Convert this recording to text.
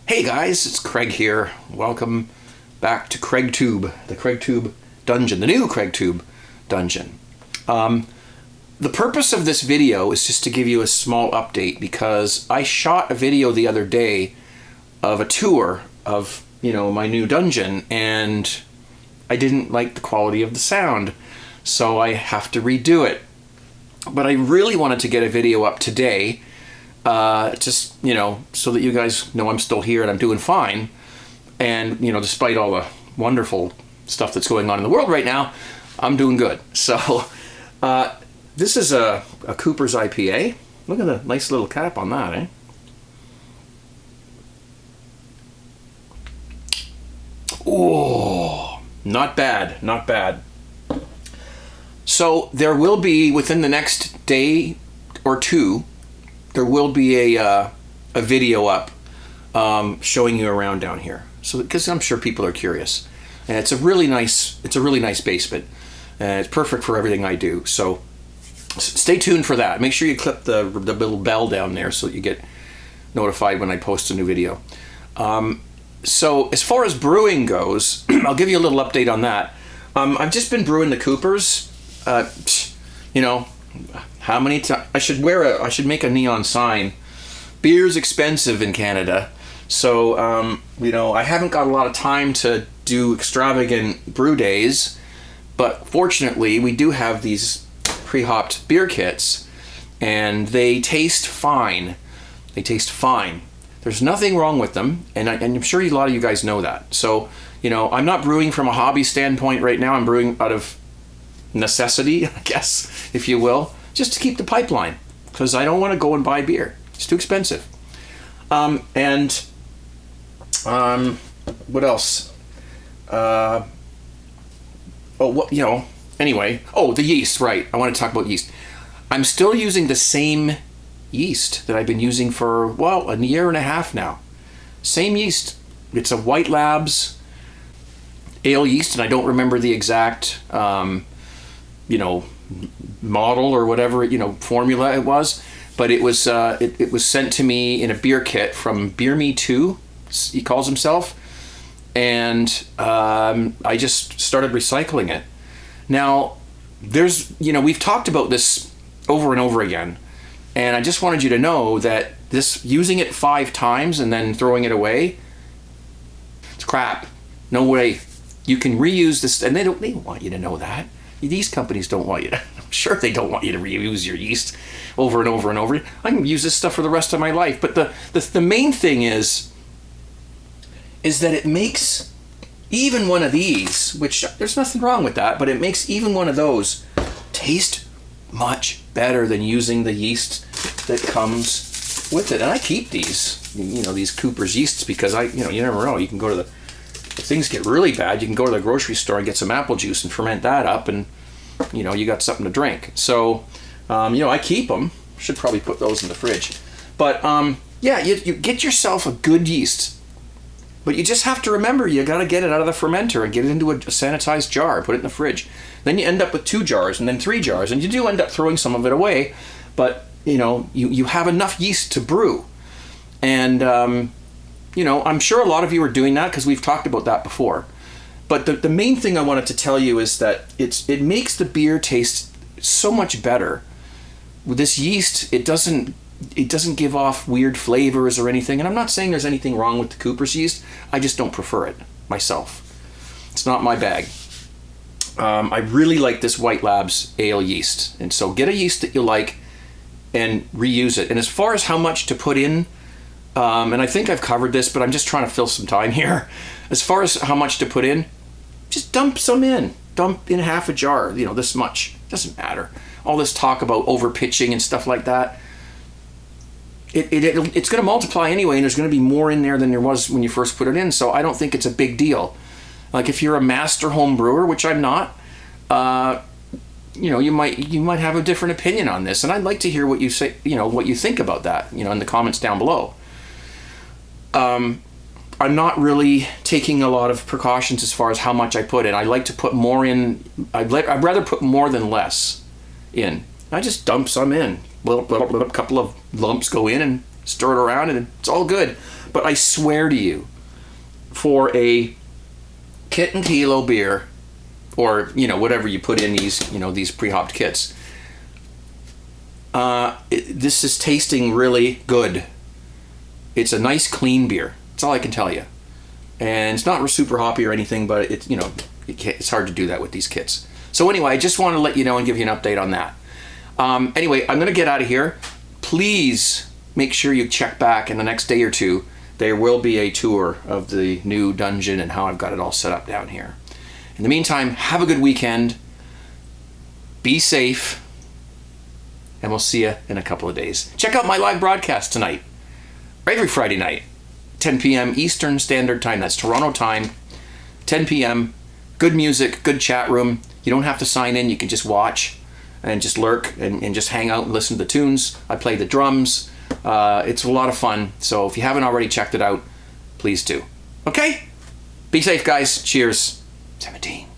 Hey guys, it's Craig here. Welcome back to CraigTube, the CraigTube dungeon, the new CraigTube dungeon. The purpose of this video is just to give you a small update because I shot a video the other day of a tour of, my new dungeon, and I didn't like the quality of the sound, so I have to redo it. But I really wanted to get a video up today, just, so that you guys know I'm still here and I'm doing fine. And, despite all the wonderful stuff that's going on in the world right now, I'm doing good. So, this is a Cooper's IPA. Look at the nice little cap on that, eh? Oh, not bad, not bad. So there will be, within the next day or two, there will be a video up showing you around down here. So, because I'm sure people are curious, and it's a really nice basement, and it's perfect for everything I do. So stay tuned for that. Make sure you click the little bell down there so that you get notified when I post a new video. So as far as brewing goes, I'll give you a little update on that. I've just been brewing the Coopers. How many times I should make a neon sign. Beer's expensive in Canada, so I haven't got a lot of time to do extravagant brew days, but fortunately we do have these pre-hopped beer kits, and they taste fine. There's nothing wrong with them, and I'm sure a lot of you guys know that. So, I'm not brewing from a hobby standpoint right now. I'm brewing out of necessity, I guess, if you will, just to keep the pipeline, because I don't want to go and buy beer. It's too expensive. What else? The yeast, right. I want to talk about yeast. I'm still using the same yeast that I've been using for, a year and a half now. Same yeast. It's a White Labs ale yeast, and I don't remember the exact, model or whatever, formula it was, but it was it was sent to me in a beer kit from Beer Me 2, he calls himself, and I just started recycling it. Now, we've talked about this over and over again, and I just wanted you to know that using it 5 times and then throwing it away, it's crap. No way. You can reuse this, and they don't want you to know that. These companies don't want you to, I'm sure they don't want you to reuse your yeast over and over and over. I can use this stuff for the rest of my life. But the main thing is that it makes even one of these, which there's nothing wrong with that, but it makes even one of those taste much better than using the yeast that comes with it. And I keep these Cooper's yeasts, because you never know. You can go to if things get really bad, you can go to the grocery store and get some apple juice and ferment that up, and you got something to drink. So I keep them. Should probably put those in the fridge. But you get yourself a good yeast, but you just have to remember, you got to get it out of the fermenter and get it into a sanitized jar, put it in the fridge. Then you end up with 2 jars and then 3 jars, and you do end up throwing some of it away, but you have enough yeast to brew. And I'm sure a lot of you are doing that, because we've talked about that before. But the main thing I wanted to tell you is that it makes the beer taste so much better. With this yeast, it doesn't give off weird flavors or anything. And I'm not saying there's anything wrong with the Cooper's yeast. I just don't prefer it myself. It's not my bag. I really like this White Labs ale yeast. And so get a yeast that you like and reuse it. And as far as how much to put in, and I think I've covered this, but I'm just trying to fill some time here. As far as how much to put in, just dump some in. Dump in half a jar, this much. Doesn't matter. All this talk about over pitching and stuff like that, it's going to multiply anyway, and there's going to be more in there than there was when you first put it in, so I don't think it's a big deal. Like, if you're a master home brewer, which I'm not, you might have a different opinion on this, and I'd like to hear what you say, what you think about that, in the comments down below. I'm not really taking a lot of precautions as far as how much I put in. I like to put more in. I'd rather put more than less in. I just dump some in. A couple of lumps go in and stir it around, and it's all good. But I swear to you, for a kit and kilo beer, or whatever you put in these pre-hopped kits, this is tasting really good. It's a nice clean beer. That's all I can tell you. And it's not super hoppy or anything, but it's hard to do that with these kits. So anyway, I just want to let you know and give you an update on that. Anyway, I'm going to get out of here. Please make sure you check back in the next day or two. There will be a tour of the new dungeon and how I've got it all set up down here. In the meantime, have a good weekend. Be safe. And we'll see you in a couple of days. Check out my live broadcast tonight. Every Friday night, 10 p.m. Eastern Standard Time. That's Toronto time, 10 p.m. Good music, good chat room. You don't have to sign in. You can just watch and just lurk and just hang out and listen to the tunes. I play the drums. It's a lot of fun. So if you haven't already checked it out, please do. Okay? Be safe, guys. Cheers. 17.